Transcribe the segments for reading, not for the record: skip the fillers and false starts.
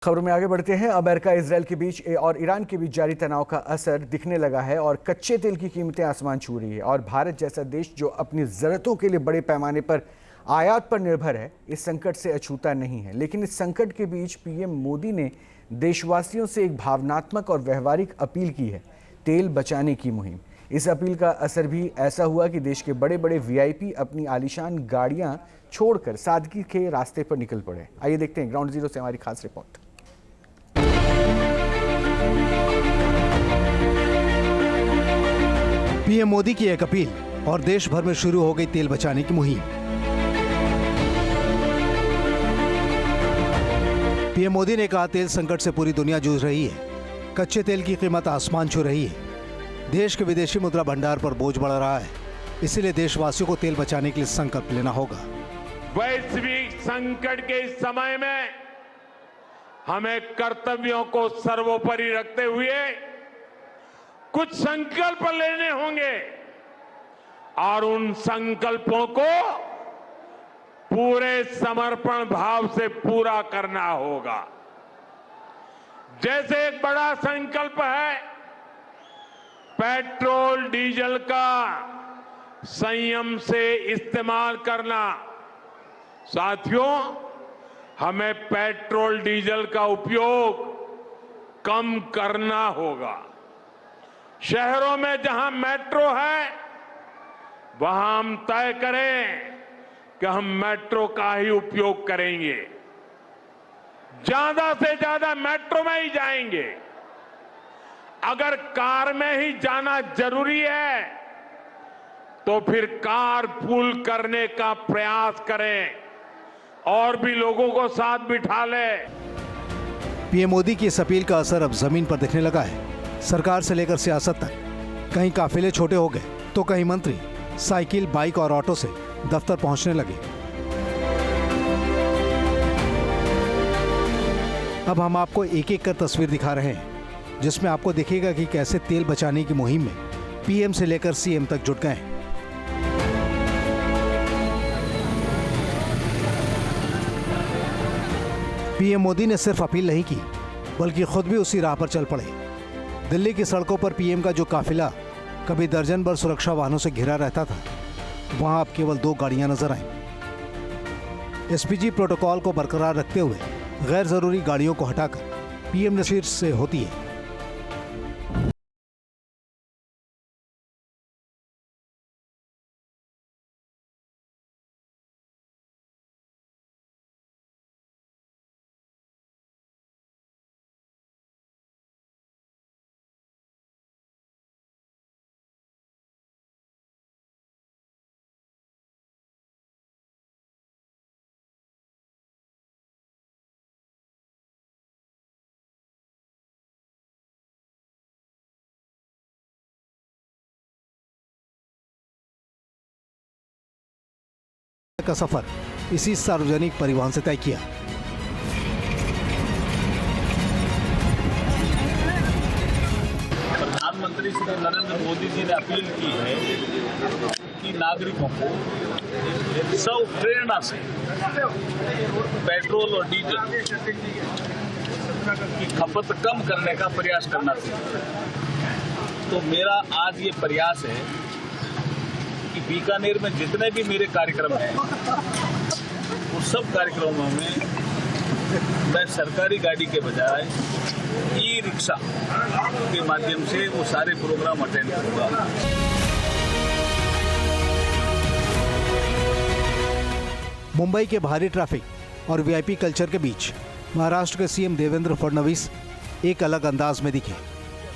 खबरों में आगे बढ़ते हैं। अमेरिका इजरायल के बीच और ईरान के बीच जारी तनाव का असर दिखने लगा है और कच्चे तेल की कीमतें आसमान छू रही है। और भारत जैसा देश जो अपनी ज़रूरतों के लिए बड़े पैमाने पर आयात पर निर्भर है, इस संकट से अछूता नहीं है। लेकिन इस संकट के बीच पीएम मोदी ने देशवासियों से एक भावनात्मक और व्यवहारिक अपील की है, तेल बचाने की मुहिम। इस अपील का असर भी ऐसा हुआ कि देश के बड़े बड़े वीआईपी अपनी आलीशान गाड़ियां छोड़कर सादगी के रास्ते पर निकल पड़े। आइए देखते हैं ग्राउंड जीरो से हमारी खास रिपोर्ट। पीएम मोदी की एक अपील और देश भर में शुरू हो गई तेल बचाने की मुहिम। पीएम मोदी ने कहा, तेल संकट से पूरी दुनिया जूझ रही है। कच्चे तेल की कीमत आसमान छू रही है। देश के विदेशी मुद्रा भंडार पर बोझ बढ़ रहा है। इसीलिए देशवासियों को तेल बचाने के लिए संकल्प लेना होगा। वैश्विक संकट के इस समय में हमें कर्तव्यों को सर्वोपरि रखते हुए कुछ संकल्प लेने होंगे और उन संकल्पों को पूरे समर्पण भाव से पूरा करना होगा। जैसे एक बड़ा संकल्प है पेट्रोल डीजल का संयम से इस्तेमाल करना। साथियों, हमें पेट्रोल डीजल का उपयोग कम करना होगा। शहरों में जहां मेट्रो है वहां हम तय करें कि हम मेट्रो का ही उपयोग करेंगे, ज्यादा से ज्यादा मेट्रो में ही जाएंगे। अगर कार में ही जाना जरूरी है तो फिर कार पूल करने का प्रयास करें और भी लोगों को साथ बिठा ले। पीएम मोदी की इस अपील का असर अब जमीन पर दिखने लगा है। सरकार से लेकर सियासत तक कहीं काफिले छोटे हो गए तो कहीं मंत्री साइकिल, बाइक और ऑटो से दफ्तर पहुंचने लगे। अब हम आपको एक एक कर तस्वीर दिखा रहे हैं, जिसमें आपको दिखेगा कि कैसे तेल बचाने की मुहिम में पीएम से लेकर सीएम तक जुट गए हैं। पीएम मोदी ने सिर्फ अपील नहीं की, बल्कि खुद भी उसी राह पर चल पड़े। दिल्ली की सड़कों पर पीएम का जो काफिला कभी दर्जन भर सुरक्षा वाहनों से घिरा रहता था, वहां अब केवल 2 गाड़ियां नजर आईं। एसपीजी प्रोटोकॉल को बरकरार रखते हुए गैर जरूरी गाड़ियों को हटाकर पीएम ने शीर्ष से होती है। का सफर इसी सार्वजनिक परिवहन से तय किया। प्रधानमंत्री श्री नरेंद्र मोदी जी ने अपील की है कि नागरिकों को सब प्रेरणा से पेट्रोल और डीजल की खपत कम करने का प्रयास करना चाहिए। तो मेरा आज ये प्रयास है कि बीकानेर में जितने भी मेरे कार्यक्रम हैं, उन सब कार्यक्रमों में मैं सरकारी गाड़ी के बजाय ई रिक्शा के माध्यम से वो सारे प्रोग्राम अटेंड करूंगा। मुंबई के भारी ट्रैफिक और वीआईपी कल्चर के बीच महाराष्ट्र के सीएम देवेंद्र फडणवीस एक अलग अंदाज में दिखे।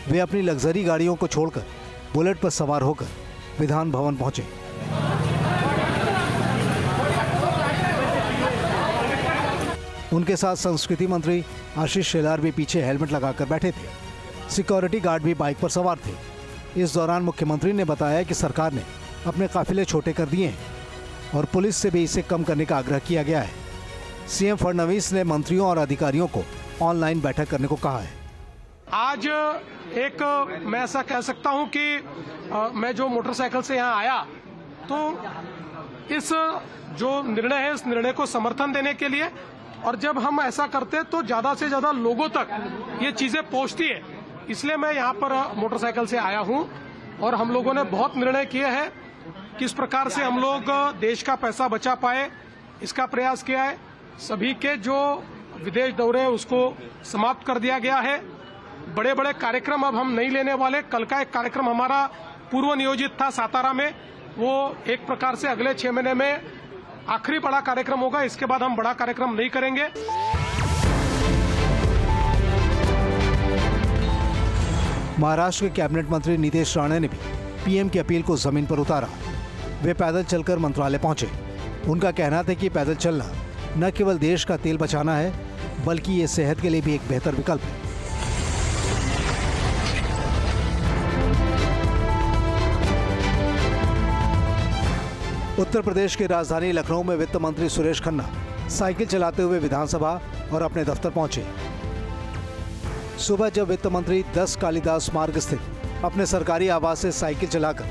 वे अपनी लग्जरी गाड़ियों को छोड़कर बुलेट पर सवार होकर विधान भवन पहुंचे। उनके साथ संस्कृति मंत्री आशीष शेलार भी पीछे हेलमेट लगाकर बैठे थे। सिक्योरिटी गार्ड भी बाइक पर सवार थे। इस दौरान मुख्यमंत्री ने बताया कि सरकार ने अपने काफिले छोटे कर दिए हैं और पुलिस से भी इसे कम करने का आग्रह किया गया है। सीएम फडणवीस ने मंत्रियों और अधिकारियों को ऑनलाइन बैठक करने को कहा है। आज एक मैं ऐसा कह सकता हूं कि मैं जो मोटरसाइकिल से यहां आया तो इस जो निर्णय है, इस निर्णय को समर्थन देने के लिए और जब हम ऐसा करते तो ज्यादा से ज्यादा लोगों तक ये चीजें पहुंचती है। इसलिए मैं यहाँ पर मोटरसाइकिल से आया हूँ और हम लोगों ने बहुत निर्णय किए हैं किस प्रकार से हम लोग देश का पैसा बचा पाए, इसका प्रयास किया है। सभी के जो विदेश दौरे हैं उसको समाप्त कर दिया गया है। बड़े बड़े कार्यक्रम अब हम नहीं लेने वाले। कल का एक कार्यक्रम हमारा पूर्व नियोजित था सातारा में, वो एक प्रकार से अगले 6 महीने में आखिरी बड़ा कार्यक्रम होगा। इसके बाद हम बड़ा कार्यक्रम नहीं करेंगे। महाराष्ट्र के कैबिनेट मंत्री नीतीश राणे ने भी पीएम की अपील को जमीन पर उतारा। वे पैदल चलकर मंत्रालय पहुंचे। उनका कहना था कि पैदल चलना न केवल देश का तेल बचाना है, बल्कि ये सेहत के लिए भी एक बेहतर विकल्प है। उत्तर प्रदेश की राजधानी लखनऊ में वित्त मंत्री सुरेश खन्ना साइकिल चलाते हुए विधानसभा और अपने दफ्तर पहुंचे। सुबह जब वित्त मंत्री 10 कालिदास मार्ग स्थित अपने सरकारी आवास से साइकिल चलाकर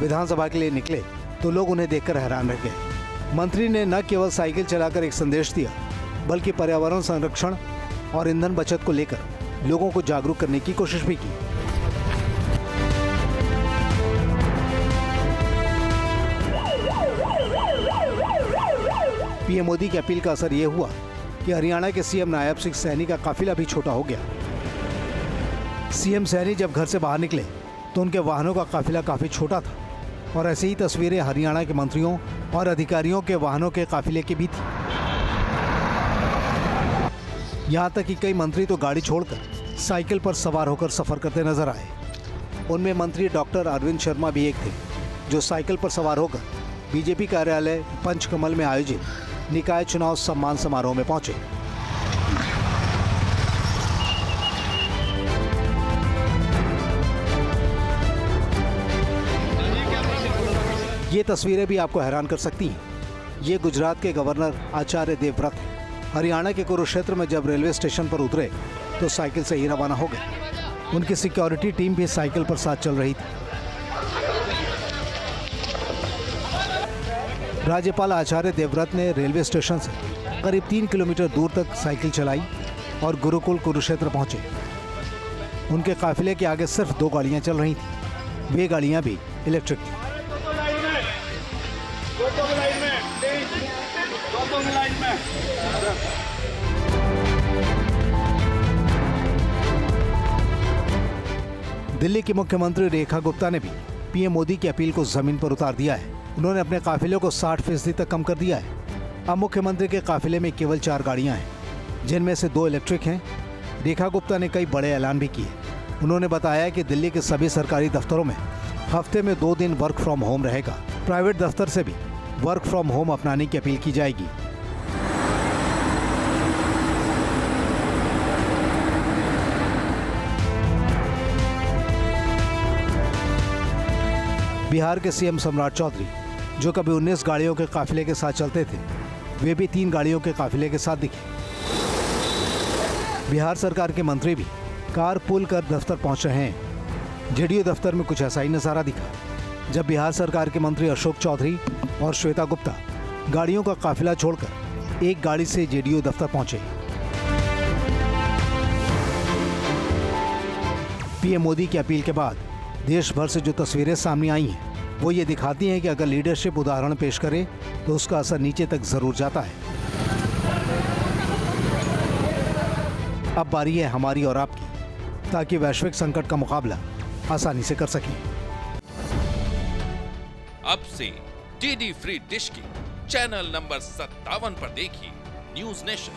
विधानसभा के लिए निकले तो लोग उन्हें देखकर हैरान रह गए। मंत्री ने न केवल साइकिल चलाकर एक संदेश दिया, बल्कि पर्यावरण संरक्षण और ईंधन बचत को लेकर लोगों को जागरूक करने की कोशिश भी की। पीएम मोदी की अपील का असर ये हुआ कि हरियाणा के सीएम नायब सिंह सैनी का काफिला भी छोटा हो गया। सीएम सैनी जब घर से बाहर निकले तो उनके वाहनों का काफिला काफी छोटा था और ऐसी ही तस्वीरें हरियाणा के मंत्रियों और अधिकारियों के वाहनों के काफिले की भी थी। यहाँ तक कि कई मंत्री तो गाड़ी छोड़कर साइकिल पर सवार होकर सफर करते नजर आए। उनमें मंत्री डॉक्टर अरविंद शर्मा भी एक थे, जो साइकिल पर सवार होकर बीजेपी कार्यालय पंचकमल में आयोजित निकाय चुनाव सम्मान समारोह में पहुंचे। ये तस्वीरें भी आपको हैरान कर सकती हैं। ये गुजरात के गवर्नर आचार्य देवव्रत हैं। हरियाणा के कुरुक्षेत्र में जब रेलवे स्टेशन पर उतरे तो साइकिल से ही रवाना हो गए। उनकी सिक्योरिटी टीम भी साइकिल पर साथ चल रही थी। राज्यपाल आचार्य देवव्रत ने रेलवे स्टेशन से करीब 3 किलोमीटर दूर तक साइकिल चलाई और गुरुकुल कुरुक्षेत्र पहुंचे। उनके काफिले के आगे सिर्फ 2 गाड़ियां चल रही थीं। वे गाड़ियां भी इलेक्ट्रिक थीं। दिल्ली की मुख्यमंत्री रेखा गुप्ता ने भी पीएम मोदी की अपील को जमीन पर उतार दिया है। उन्होंने अपने काफिले को 60% तक कम कर दिया है। अब मुख्यमंत्री के काफिले में केवल 4 गाड़ियां हैं, जिनमें से 2 इलेक्ट्रिक हैं। रेखा गुप्ता ने कई बड़े ऐलान भी किए। उन्होंने बताया कि दिल्ली के सभी सरकारी दफ्तरों में हफ्ते में 2 दिन वर्क फ्रॉम होम रहेगा। प्राइवेट दफ्तर से भी वर्क फ्रॉम होम अपनाने की अपील की जाएगी। बिहार के सीएम सम्राट चौधरी, जो कभी 19 गाड़ियों के काफिले के साथ चलते थे, वे भी 3 गाड़ियों के काफिले के साथ दिखे। बिहार सरकार के मंत्री भी कार पुल कर दफ्तर पहुंच रहे हैं। जेडीयू दफ्तर में कुछ ऐसा ही नजारा दिखा जब बिहार सरकार के मंत्री अशोक चौधरी और श्वेता गुप्ता गाड़ियों का काफिला छोड़कर एक गाड़ी से जेडीयू दफ्तर पहुंचे। पीएम मोदी की अपील के बाद देश भर से जो तस्वीरें सामने आई हैं, वो ये दिखाती हैं कि अगर लीडरशिप उदाहरण पेश करे तो उसका असर नीचे तक जरूर जाता है। अब बारी है हमारी और आपकी, ताकि वैश्विक संकट का मुकाबला आसानी से कर सकें। अब से डीडी फ्री डिश की चैनल नंबर 57 पर देखिए न्यूज नेशन।